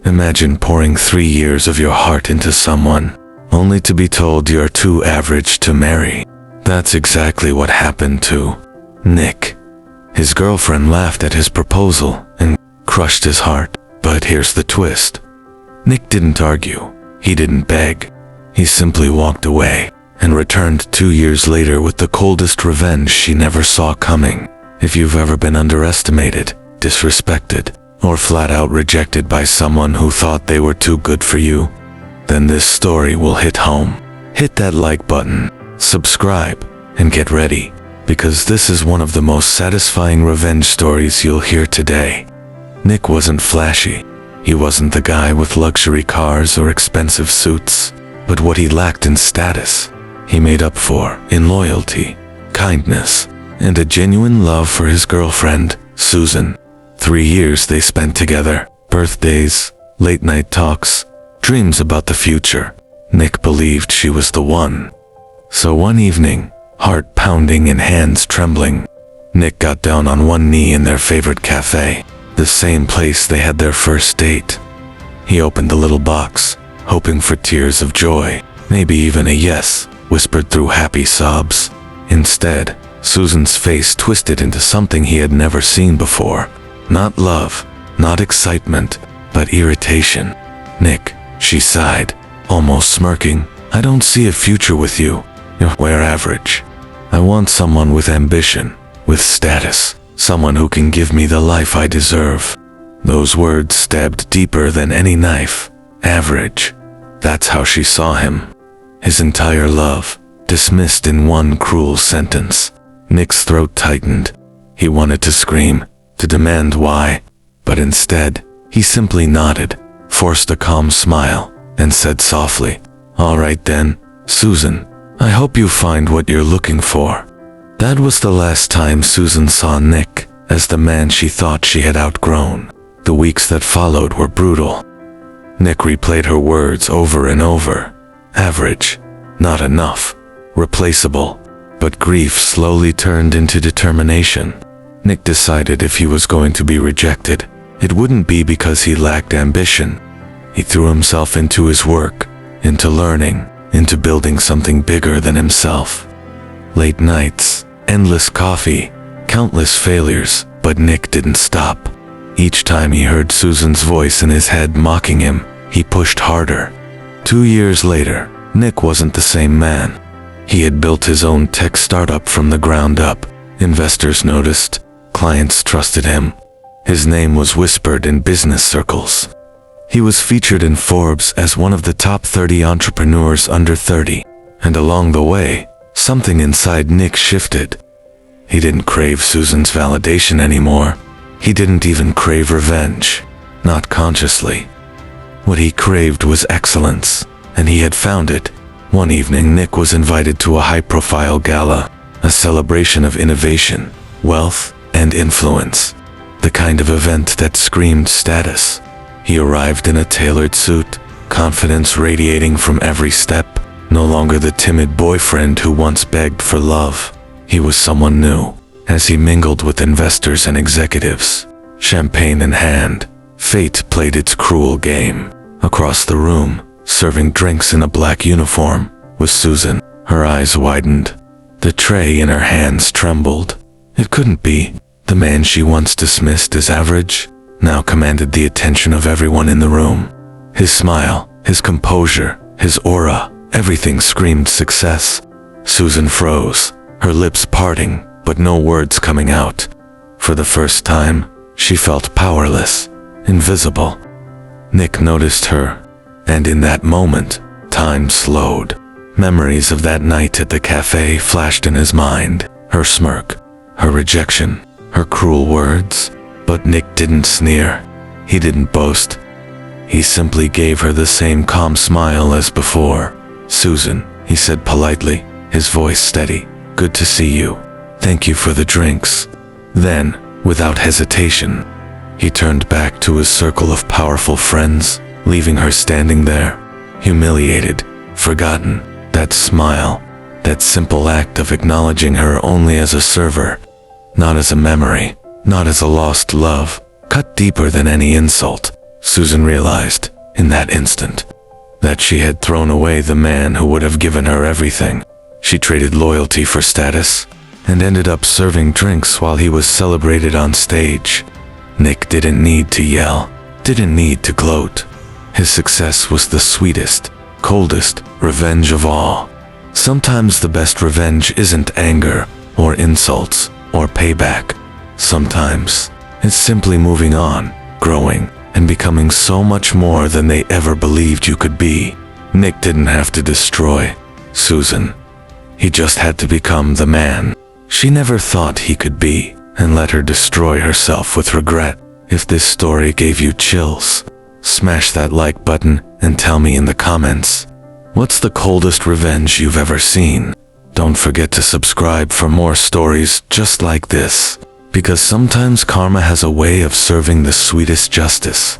Imagine pouring 3 years of your heart into someone, only to be told you're too average to marry. That's exactly what happened to Nick. His girlfriend laughed at his proposal and crushed his heart. But here's the twist. Nick didn't argue. He didn't beg. He simply walked away and returned 2 years later with the coldest revenge she never saw coming. If you've ever been underestimated, disrespected, or flat out rejected by someone who thought they were too good for you, then this story will hit home. Hit that like button, subscribe, and get ready, because this is one of the most satisfying revenge stories you'll hear today. Nick wasn't flashy. He wasn't the guy with luxury cars or expensive suits, but what he lacked in status, he made up for in loyalty, kindness, and a genuine love for his girlfriend, Susan. 3 years they spent together, birthdays, late-night talks, dreams about the future. Nick believed she was the one. So one evening, heart pounding and hands trembling, Nick got down on one knee in their favorite cafe, the same place they had their first date. He opened the little box, hoping for tears of joy, maybe even a yes, whispered through happy sobs. Instead, Susan's face twisted into something he had never seen before. Not love, not excitement, but irritation. "Nick," she sighed, almost smirking, "I don't see a future with you. You're average. I want someone with ambition, with status, someone who can give me the life I deserve." Those words stabbed deeper than any knife. Average. That's how she saw him. His entire love, dismissed in one cruel sentence. Nick's throat tightened. He wanted to scream, to demand why, but instead, he simply nodded, forced a calm smile, and said softly, "All right then, Susan, I hope you find what you're looking for." That was the last time Susan saw Nick as the man she thought she had outgrown. The weeks that followed were brutal. Nick replayed her words over and over. Average, not enough, replaceable. But grief slowly turned into determination. Nick decided if he was going to be rejected, it wouldn't be because he lacked ambition. He threw himself into his work, into learning, into building something bigger than himself. Late nights, endless coffee, countless failures, but Nick didn't stop. Each time he heard Susan's voice in his head mocking him, he pushed harder. 2 years later, Nick wasn't the same man. He had built his own tech startup from the ground up. Investors noticed, clients trusted him. His name was whispered in business circles. He was featured in Forbes as one of the top 30 entrepreneurs under 30. And along the way, something inside Nick shifted. He didn't crave Susan's validation anymore. He didn't even crave revenge. Not consciously. What he craved was excellence, and he had found it. One evening, Nick was invited to a high-profile gala, a celebration of innovation, wealth, and influence. The kind of event that screamed status. He arrived in a tailored suit, confidence radiating from every step, no longer the timid boyfriend who once begged for love. He was someone new. As he mingled with investors and executives, champagne in hand, fate played its cruel game. Across the room, serving drinks in a black uniform, was Susan. Her eyes widened. The tray in her hands trembled. It couldn't be. The man she once dismissed as average now commanded the attention of everyone in the room. His smile, his composure, his aura, everything screamed success. Susan froze, her lips parting, but no words coming out. For the first time, she felt powerless, invisible. Nick noticed her, and in that moment, time slowed. Memories of that night at the cafe flashed in his mind. Her smirk, her rejection, her cruel words. But Nick didn't sneer. He didn't boast. He simply gave her the same calm smile as before. "Susan," he said politely, his voice steady, "good to see you. Thank you for the drinks." Then, without hesitation, he turned back to his circle of powerful friends, leaving her standing there, humiliated, forgotten. That smile, that simple act of acknowledging her only as a server, not as a memory, not as a lost love, cut deeper than any insult. Susan realized, in that instant, that she had thrown away the man who would have given her everything. She traded loyalty for status, and ended up serving drinks while he was celebrated on stage. Nick didn't need to yell, didn't need to gloat. His success was the sweetest, coldest revenge of all. Sometimes the best revenge isn't anger, or insults, or payback. Sometimes it's simply moving on, growing, and becoming so much more than they ever believed you could be. Nick didn't have to destroy Susan. He just had to become the man she never thought he could be, and let her destroy herself with regret. If this story gave you chills, smash that like button and tell me in the comments, what's the coldest revenge you've ever seen? Don't forget to subscribe for more stories just like this, because sometimes karma has a way of serving the sweetest justice.